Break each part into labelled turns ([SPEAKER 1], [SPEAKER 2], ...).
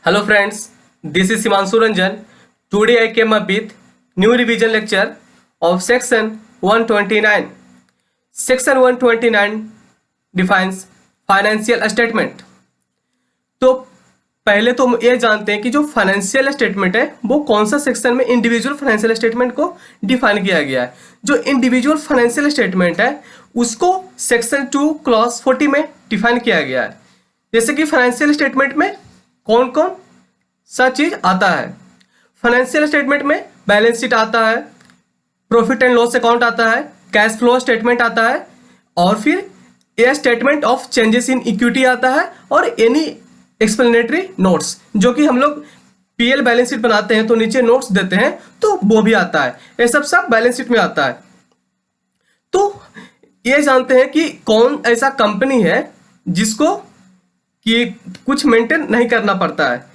[SPEAKER 1] Hello friends, this is Himanshu Ranjan. Today I came up with new revision lecture of section 129. Section 129 defines financial statement. तो पहले तो हम ये जानते हैं कि जो फाइनेंशियल स्टेटमेंट है वो कौन सा सेक्शन में इंडिविजुअल फाइनेंशियल स्टेटमेंट को डिफाइन किया गया है। जो इंडिविजुअल फाइनेंशियल स्टेटमेंट है उसको सेक्शन 2 क्लॉज 40 में डिफाइन किया गया है। जैसे कि फाइनेंशियल स्टेटमेंट में कौन कौन सा चीज आता है। फाइनेंशियल स्टेटमेंट में बैलेंस शीट आता है, प्रॉफिट एंड लॉस अकाउंट आता है, कैश फ्लो स्टेटमेंट आता है और फिर ए statement of changes in equity आता है और एनी एक्सप्लेनेटरी नोट्स, जो कि हम लोग पीएल बैलेंस शीट बनाते हैं तो नीचे नोट्स देते हैं तो वो भी आता है। ये सब बैलेंस शीट में आता है। तो ये जानते हैं कि कौन ऐसा कंपनी है जिसको कि कुछ मेंटेन नहीं करना पड़ता है।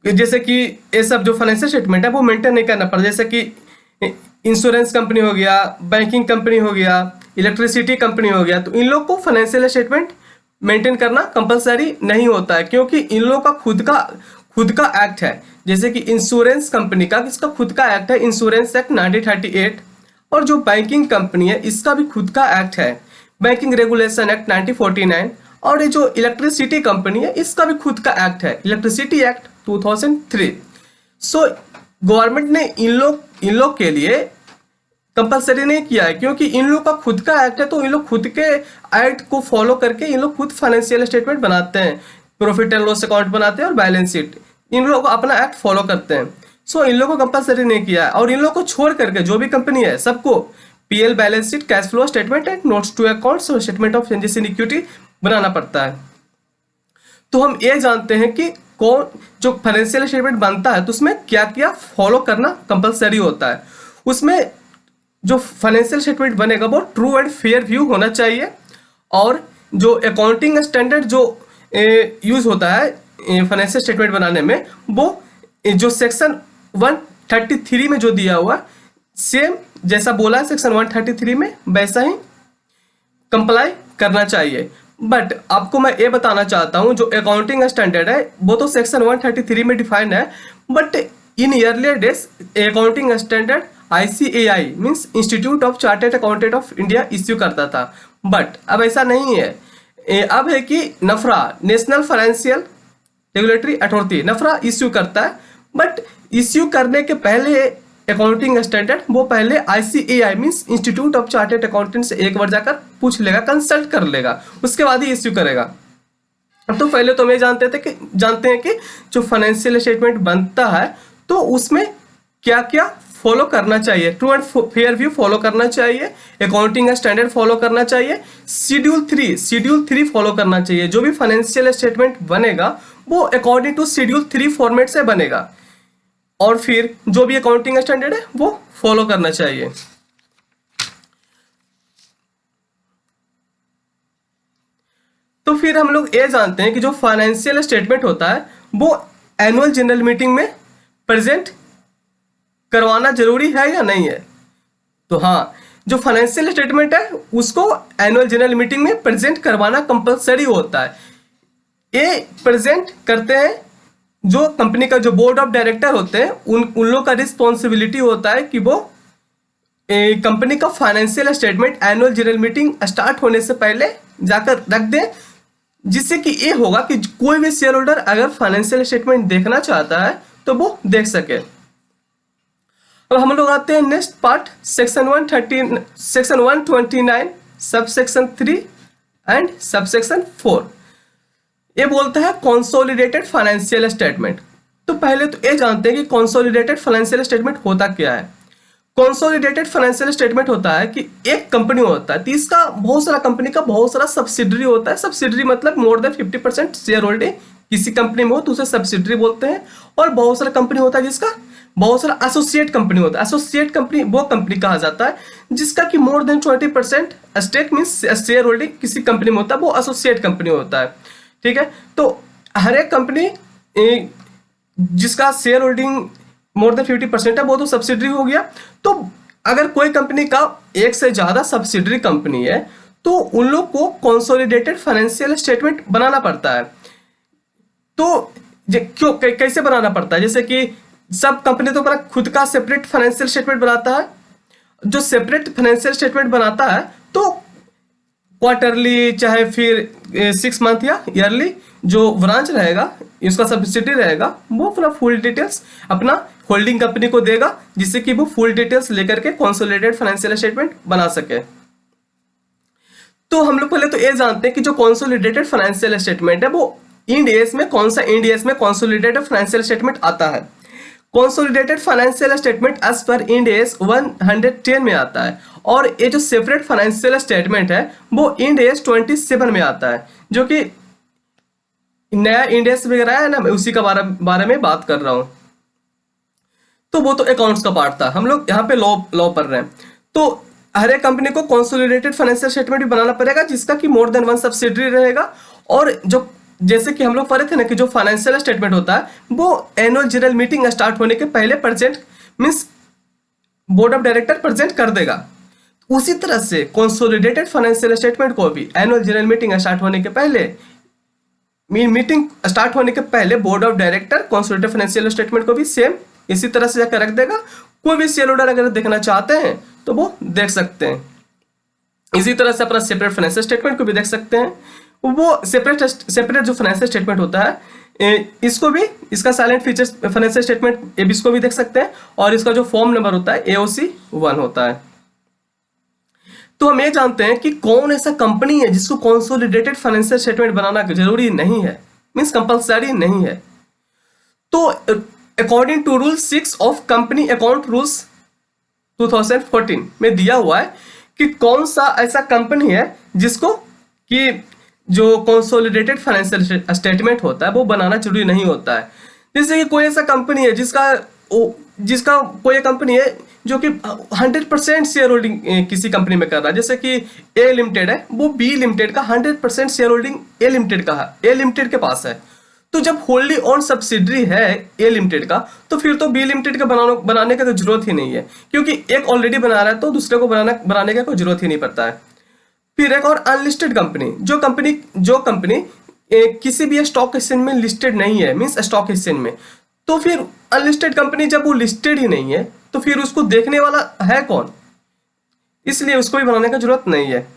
[SPEAKER 1] जैसे कि ये सब जो फाइनेंशियल स्टेटमेंट है वो मेंटेन नहीं करना पड़ता, जैसे कि इंश्योरेंस कंपनी हो गया, बैंकिंग कंपनी हो गया, इलेक्ट्रिसिटी कंपनी हो गया। तो इन लोग को फाइनेंशियल स्टेटमेंट मेंटेन करना कंपलसरी नहीं होता है, क्योंकि इन लोग का खुद का एक्ट है। जैसे कि इंश्योरेंस कंपनी का इसका खुद का एक्ट है, इंश्योरेंस एक्ट 1938, और जो बैंकिंग कंपनी है इसका भी खुद का एक्ट है, बैंकिंग रेगुलेशन एक्ट 1949, और ये जो इलेक्ट्रिसिटी कंपनी है इसका भी खुद का एक्ट है, इलेक्ट्रिसिटी एक्ट 2003। सो गवर्नमेंट ने इन लोग के लिए कंपलसरी नहीं किया है, क्योंकि इन लोग का खुद का एक्ट है। तो इन लोग खुद के एक्ट को फॉलो करके इन लोग खुद फाइनेंशियल स्टेटमेंट बनाते हैं, प्रॉफिट एंड लॉस अकाउंट बनाते हैं और बैलेंस शीट। इन लोग अपना एक्ट फॉलो करते हैं। सो इन लोग को कंपलसरी नहीं किया है, और इन लोग को छोड़ करके जो भी कंपनी है सबको PL balance sheet, cash flow statement and notes to accounts और statement of changes in equity बनाना पड़ता है। तो हम ये जानते हैं कि कौन जो फाइनेंशियल स्टेटमेंट बनता है तो उसमें क्या क्या फॉलो करना कंपलसरी होता है। उसमें जो फाइनेंशियल स्टेटमेंट बनेगा वो ट्रू एंड फेयर व्यू होना चाहिए, और जो अकाउंटिंग स्टैंडर्ड जो यूज होता है फाइनेंशियल स्टेटमेंट बनाने में, वो जो सेक्शन 133 में जो दिया हुआ सेम जैसा बोला है सेक्शन 133 में वैसा ही कंप्लाई करना चाहिए। बट आपको मैं ये बताना चाहता हूं जो अकाउंटिंग स्टैंडर्ड है वो तो सेक्शन 133 में डिफाइंड है, but in earlier days accounting standard ICAI means institute of chartered accountant of India issue करता था। बट अब ऐसा नहीं है, अब है कि NFRA, national financial regulatory authority, NFRA issue करता है। बट इश्यू करने के पहले अकाउंटिंग स्टैंडर्ड वो पहले ICAI means institute of chartered accountant से एक बार जाकर पूछ लेगा, कंसल्ट कर लेगा, उसके बाद ही इश्यू करेगा। तो पहले तो हम जानते हैं कि जो फाइनेंशियल स्टेटमेंट बनता है तो उसमें क्या क्या फॉलो करना चाहिए। True and fair view follow करना चाहिए, अकाउंटिंग स्टैंडर्ड फॉलो करना चाहिए, शेड्यूल 3 फॉलो करना चाहिए। जो भी फाइनेंशियल स्टेटमेंट बनेगा वो अकॉर्डिंग टू शेड्यूल 3 फॉर्मेट से बनेगा, और फिर जो भी अकाउंटिंग स्टैंडर्ड है वो फॉलो करना चाहिए। तो फिर हम लोग ये जानते हैं कि जो फाइनेंशियल स्टेटमेंट होता है वो एनुअल जनरल मीटिंग में प्रेजेंट करवाना जरूरी है या नहीं है। तो हाँ, जो फाइनेंशियल स्टेटमेंट है उसको एनुअल जनरल मीटिंग में प्रेजेंट करवाना कंपलसरी होता है। ये प्रेजेंट करते हैं जो कंपनी का जो बोर्ड ऑफ डायरेक्टर होते हैं, उन लोग का रिस्पॉन्सिबिलिटी होता है कि वो कंपनी का financial statement annual general meeting start होने से पहले जाकर रख दें, जिससे कि ये होगा कि कोई भी शेयर होल्डर अगर फाइनेंशियल स्टेटमेंट देखना चाहता है तो वो देख सके। अब हम लोग आते हैं next part, section 129 sub section 3 and sub section 4। ये बोलता है कंसोलिडेटेड फाइनेंशियल स्टेटमेंट। तो पहले तो ये जानते हैं कि कंसोलिडेटेड फाइनेंशियल स्टेटमेंट होता क्या है। कंसोलिडेटेड फाइनेंशियल स्टेटमेंट होता है कि एक कंपनी होता है तो इसका बहुत सारा कंपनी का बहुत सारा सब्सिडरी होता है। सब्सिडरी मतलब मोर देन 50% शेयर होल्डिंग किसी कंपनी में हो तो उसे सब्सिडरी बोलते हैं। और बहुत सारा कंपनी होता है जिसका बहुत सारा एसोसिएट कंपनी होता है। एसोसिएट कंपनी वो कंपनी कहा जाता है जिसका कि more than 20% stake means share holding किसी कंपनी में होता है, वो एसोसिएट कंपनी होता है। ठीक है, तो हर एक कंपनी जिसका शेयर होल्डिंग मोर देन 50% है वो तो सब्सिडरी हो गया। तो अगर कोई कंपनी का एक से ज्यादा सब्सिडरी कंपनी है तो उन लोग को कंसोलिडेटेड फाइनेंशियल स्टेटमेंट बनाना पड़ता है। तो क्यों कैसे बनाना पड़ता है, जैसे कि सब कंपनी तो अपना खुद का सेपरेट फाइनेंशियल स्टेटमेंट बनाता है। जो सेपरेट फाइनेंशियल स्टेटमेंट बनाता है तो क्वार्टरली चाहे फिर 6 मंथ या ईयरली जो ब्रांच रहेगा, उसका सब्सिडी रहेगा, वो अपना फुल डिटेल्स अपना होल्डिंग कंपनी को देगा, जिससे कि वो फुल डिटेल्स लेकर के कंसोलिडेटेड फाइनेंशियल स्टेटमेंट बना सके। तो हम लोग पहले तो ये जानते हैं कि जो कंसोलिडेटेड फाइनेंशियल स्टेटमेंट है वो इंड एस में कौन सा इंड एस में कंसोलिडेटेड फाइनेंशियल स्टेटमेंट आता है। Consolidated financial statement as per Ind AS 110 में आता है, और ये जो सेपरेट फाइनेंशियल स्टेटमेंट है वो इंड एस 27 में आता है, जो कि नया इंड एस वगैरह है ना, मैं उसी का बारे में बात कर रहा हूं। तो वो तो अकाउंट्स का पार्ट था, हम लोग यहाँ पे लॉ पढ़ रहे हैं। तो हर एक कंपनी को कंसोलिडेटेड फाइनेंशियल स्टेटमेंट भी बनाना पड़ेगा जिसका कि मोर देन वन सब्सिडरी रहेगा। और जो जैसे कि हम लोग पढ़े थे ना कि जो फाइनेंशियल स्टेटमेंट होता है वो एनुअल जनरल मीटिंग स्टार्ट होने के पहले present means board of director present कर देगा। उसी तरह से कंसोलिडेटेड फाइनेंशियल स्टेटमेंट को भी एनुअल जनरल मीटिंग स्टार्ट होने के पहले मीटिंग स्टार्ट होने के पहले board of director consolidated financial statement को भी सेम इसी तरह से जाकर रख देगा। कोई भी शेयर होल्डर अगर देखना चाहते हैं तो वो देख सकते हैं। इसी तरह से अपना सेपरेट फाइनेंशियल स्टेटमेंट को भी देख सकते हैं। वो सेपरेट जो फाइनेंशियल स्टेटमेंट होता है इसको भी, इसका साइलेंट फीचर्स फाइनेंशियल स्टेटमेंट इसको भी देख सकते हैं, और इसका जो फॉर्म नंबर होता है AOC 1 होता है। तो हम ये जानते हैं कि कौन ऐसा कंपनी है जिसको कंसोलिडेटेड फाइनेंशियल स्टेटमेंट बनाना जरूरी नहीं है, मींस कंपलसरी नहीं है। तो according to rule 6 of company account rules 2014 में दिया हुआ है कि कौन सा ऐसा कंपनी है जिसको कि जो कंसोलिडेटेड फाइनेंशियल स्टेटमेंट होता है वो बनाना जरूरी नहीं होता है। जैसे कि कोई ऐसा कंपनी है जिसका कोई कंपनी है जो कि 100% शेयर होल्डिंग किसी कंपनी में कर रहा है, जैसे कि ए लिमिटेड है, वो बी लिमिटेड का 100% शेयर होल्डिंग ए लिमिटेड का है, ए लिमिटेड के पास है। तो जब होल्डी ऑन सब्सिडरी है ए लिमिटेड का, तो फिर तो बी लिमिटेड का बनाने का तो जरूरत ही नहीं है, क्योंकि एक ऑलरेडी बना रहा है तो दूसरे को बनाने का कोई जरूरत ही नहीं पड़ता है। फिर एक और अनलिस्टेड कंपनी, जो कंपनी किसी भी स्टॉक एक्सचेंज में लिस्टेड नहीं है, मींस स्टॉक एक्सचेंज में, तो फिर अनलिस्टेड कंपनी जब वो लिस्टेड ही नहीं है तो फिर उसको देखने वाला है कौन, इसलिए उसको भी बनाने का जरूरत नहीं है।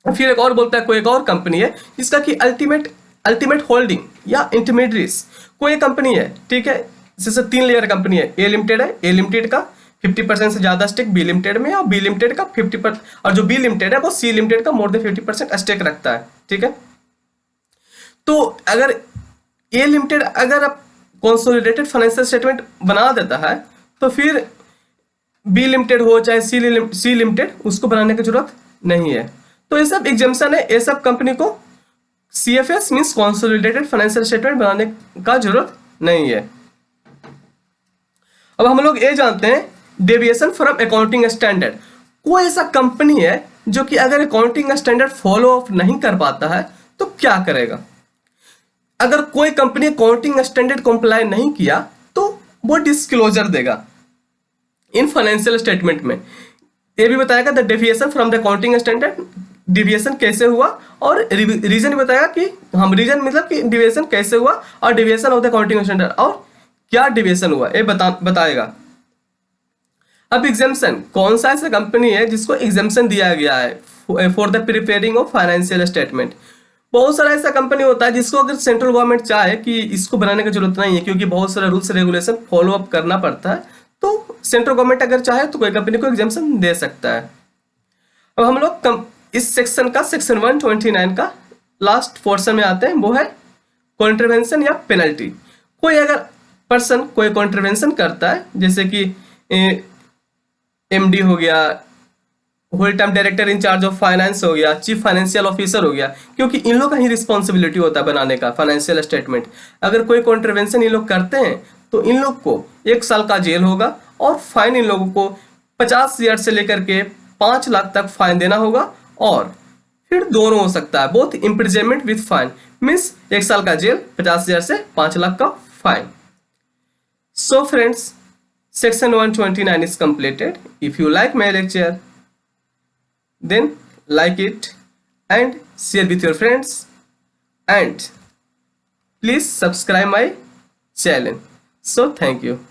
[SPEAKER 1] फिर एक और बोलता है कोई एक और कंपनी है जिसका कि अल्टीमेट होल्डिंग या इंटरमीडिएट्स कोई कंपनी है, ठीक है, जैसे 3 लेयर कंपनी है, ए लिमिटेड है, ए लिमिटेड का 50% से ज्यादा स्टेक बी लिमिटेड में, और बी लिमिटेड का 50%, और जो बी लिमिटेड है वो सी लिमिटेड का मोर देन 50% स्टेक रखता है, ठीक है। तो अगर ए लिमिटेड अगर आप कंसोलिडेटेड फाइनेंशियल स्टेटमेंट बना देता है तो फिर बी लिमिटेड हो चाहे सी लिमिटेड उसको बनाने की जरूरत नहीं है। तो ये सब एग्जाम्पशन है, ये सब कंपनी को CFS means consolidated financial statement बनाने का जरूरत नहीं है। अब हम लोग ये जानते हैं डेविएशन फ्रॉम अकाउंटिंग स्टैंडर्ड। कोई ऐसा कंपनी है जो कि अगर अकाउंटिंग स्टैंडर्ड फॉलो अप नहीं कर पाता है तो क्या करेगा। अगर कोई कंपनी अकाउंटिंग स्टैंडर्ड कंप्लाई नहीं किया तो वो डिस्क्लोजर देगा इन फाइनेंशियल स्टेटमेंट में। ये भी बताएगा the deviation from the accounting standard, deviation कैसे हुआ, और रीजन बताएगा कि हम रीजन मतलब कि डिविएशन कैसे हुआ, और deviation of the accounting standard, और क्या डिविएशन हुआ ये बताएगा। अब एग्जाम्पशन, कौन सा ऐसा कंपनी है जिसको एग्जाम्पशन दिया गया है for the preparing of financial statement. बहुत सारा ऐसा कंपनी होता है जिसको अगर सेंट्रल गवर्नमेंट चाहे कि इसको बनाने की जरूरत नहीं है, क्योंकि बहुत सारा रूल्स रेगुलेशन फॉलो अप करना पड़ता है, तो सेंट्रल गवर्नमेंट अगर चाहे तो कोई कंपनी को एग्जाम्पशन दे सकता है। अब हम लोग इस सेक्शन का सेक्शन 129 का लास्ट पोर्शन में आते हैं, वो है कॉन्ट्रीवेंशन या पेनल्टी। कोई अगर पर्सन कोई कॉन्ट्रीवेंशन करता है, जैसे कि MD हो गया, whole time director in charge of finance हो गया, चीफ फाइनेंशियल ऑफिसर हो गया, क्योंकि इन लोग का ही रिस्पॉन्सिबिलिटी होता है बनाने का फाइनेंशियल स्टेटमेंट। अगर कोई कॉन्ट्रीवेंशन इन लोग करते हैं तो इन लोग को 1 साल का जेल होगा, और फाइन इन लोगों को 50,000 से लेकर के 5 लाख तक फाइन देना होगा, और फिर दोनों हो सकता है, both imprisonment with fine, means 1 साल का जेल, 50,000 से 5 लाख का fine. So friends, section 129 is completed. If you like my lecture, then like it and share with your friends, and please subscribe my channel. So thank you.